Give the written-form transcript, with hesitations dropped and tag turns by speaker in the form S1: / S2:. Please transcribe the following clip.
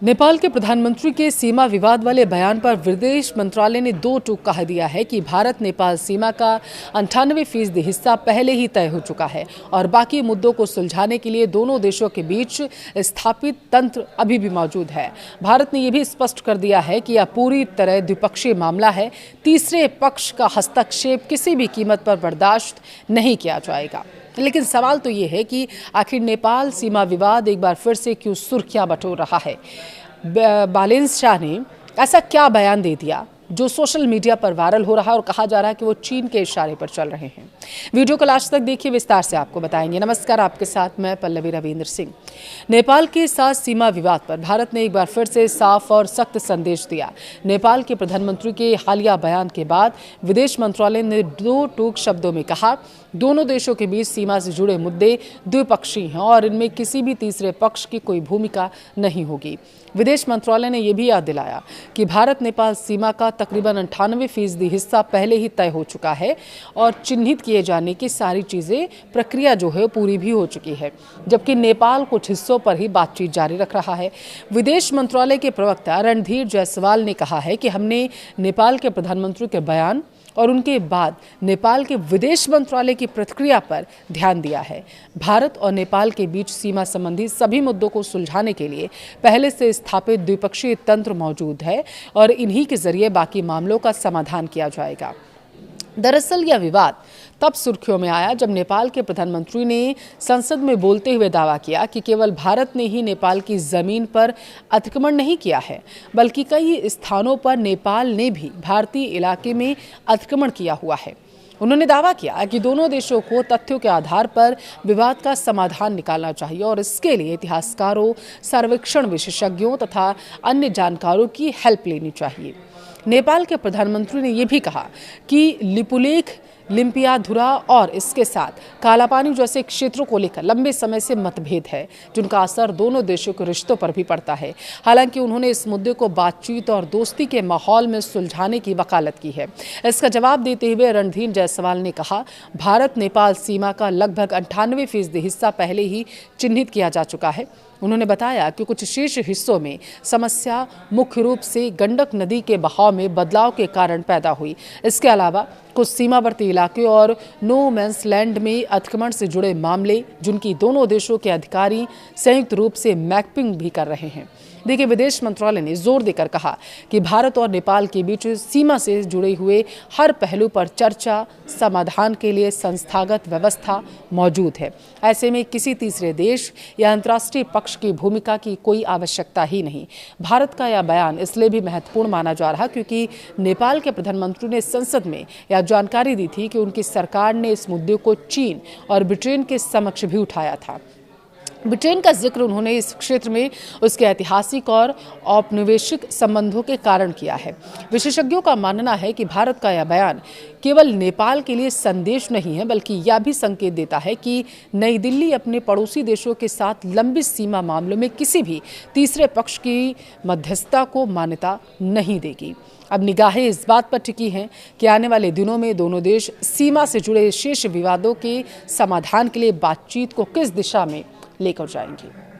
S1: नेपाल के प्रधानमंत्री के सीमा विवाद वाले बयान पर विदेश मंत्रालय ने दो टूक कह दिया है कि भारत नेपाल सीमा का 98% हिस्सा पहले ही तय हो चुका है और बाकी मुद्दों को सुलझाने के लिए दोनों देशों के बीच स्थापित तंत्र अभी भी मौजूद है। भारत ने यह भी स्पष्ट कर दिया है कि यह पूरी तरह द्विपक्षीय मामला है, तीसरे पक्ष का हस्तक्षेप किसी भी कीमत पर बर्दाश्त नहीं किया जाएगा। लेकिन सवाल तो ये है कि आखिर नेपाल सीमा विवाद एक बार फिर से क्यों सुर्खियां बटोर रहा है। बैलेंस शाह ने ऐसा क्या बयान दे दिया जो सोशल मीडिया पर वायरल हो रहा है और कहा जा रहा है कि वो चीन के इशारे पर चल रहे हैं। वीडियो को लास्ट तक देखिए, विस्तार से आपको बताएंगे। नमस्कार, आपके साथ मैं पल्लवी रविंद्र सिंह। नेपाल के साथ सीमा विवाद पर भारत ने एक बार फिर से साफ और सख्त संदेश दिया। नेपाल के प्रधानमंत्री के हालिया बयान के बाद विदेश मंत्रालय ने दो टूक शब्दों में कहा, दोनों देशों के बीच सीमा से जुड़े मुद्दे द्विपक्षीय हैं और इनमें किसी भी तीसरे पक्ष की कोई भूमिका नहीं होगी। विदेश मंत्रालय ने यह भी याद दिलाया कि भारत नेपाल सीमा का तकरीबन 98% हिस्सा पहले ही तय हो चुका है और चिन्हित किए जाने की सारी चीजें प्रक्रिया जो है पूरी भी हो चुकी है, जबकि नेपाल कुछ हिस्सों पर ही बातचीत जारी रख रहा है। विदेश मंत्रालय के प्रवक्ता रणधीर जायसवाल ने कहा है कि हमने नेपाल के प्रधानमंत्री के बयान और उनके बाद नेपाल के विदेश मंत्रालय की प्रतिक्रिया पर ध्यान दिया है। भारत और नेपाल के बीच सीमा संबंधी सभी मुद्दों को सुलझाने के लिए पहले से स्थापित द्विपक्षीय तंत्र मौजूद है और इन्हीं के जरिए बाकी मामलों का समाधान किया जाएगा। दरअसल यह विवाद तब सुर्खियों में आया जब नेपाल के प्रधानमंत्री ने संसद में बोलते हुए दावा किया कि केवल भारत ने ही नेपाल की जमीन पर अतिक्रमण नहीं किया है, बल्कि कई स्थानों पर नेपाल ने भी भारतीय इलाके में अतिक्रमण किया हुआ है। उन्होंने दावा किया कि दोनों देशों को तथ्यों के आधार पर विवाद का समाधान निकालना चाहिए और इसके लिए इतिहासकारों, सर्वेक्षण विशेषज्ञों तथा अन्य जानकारों की हेल्प लेनी चाहिए। नेपाल के प्रधानमंत्री ने यह भी कहा कि लिपुलेख, लिम्पियाधुरा और इसके साथ कालापानी जैसे क्षेत्रों को लेकर लंबे समय से मतभेद है, जिनका असर दोनों देशों के रिश्तों पर भी पड़ता है। हालांकि उन्होंने इस मुद्दे को बातचीत और दोस्ती के माहौल में सुलझाने की वकालत की है। इसका जवाब देते हुए रणधीर जायसवाल ने कहा, भारत नेपाल सीमा का लगभग 98% हिस्सा पहले ही चिन्हित किया जा चुका है। उन्होंने बताया कि कुछ शेष हिस्सों में समस्या मुख्य रूप से गंडक नदी के बहाव में बदलाव के कारण पैदा हुई। इसके अलावा कुछ सीमावर्ती इलाके और नो मैंस लैंड में अतिक्रमण से जुड़े मामले, जिनकी दोनों देशों के अधिकारी संयुक्त रूप से मैपिंग भी कर रहे हैं। देखिए, विदेश मंत्रालय ने जोर देकर कहा कि भारत और नेपाल के बीच सीमा से जुड़े हुए हर पहलू पर चर्चा, समाधान के लिए संस्थागत व्यवस्था मौजूद है। ऐसे में किसी तीसरे देश या अंतर्राष्ट्रीय पक्ष की भूमिका की कोई आवश्यकता ही नहीं। भारत का यह बयान इसलिए भी महत्वपूर्ण माना जा रहा क्योंकि नेपाल के प्रधानमंत्री ने संसद में यह जानकारी दी थी कि उनकी सरकार ने इस मुद्दे को चीन और ब्रिटेन के समक्ष भी उठाया था। ब्रिटेन का जिक्र उन्होंने इस क्षेत्र में उसके ऐतिहासिक और औपनिवेशिक संबंधों के कारण किया है। विशेषज्ञों का मानना है कि भारत का यह बयान केवल नेपाल के लिए संदेश नहीं है, बल्कि यह भी संकेत देता है कि नई दिल्ली अपने पड़ोसी देशों के साथ लंबी सीमा मामलों में किसी भी तीसरे पक्ष की मध्यस्थता को मान्यता नहीं देगी। अब निगाहें इस बात पर टिकी हैं कि आने वाले दिनों में दोनों देश सीमा से जुड़े शेष विवादों के समाधान के लिए बातचीत को किस दिशा में लेकर जाएंगे।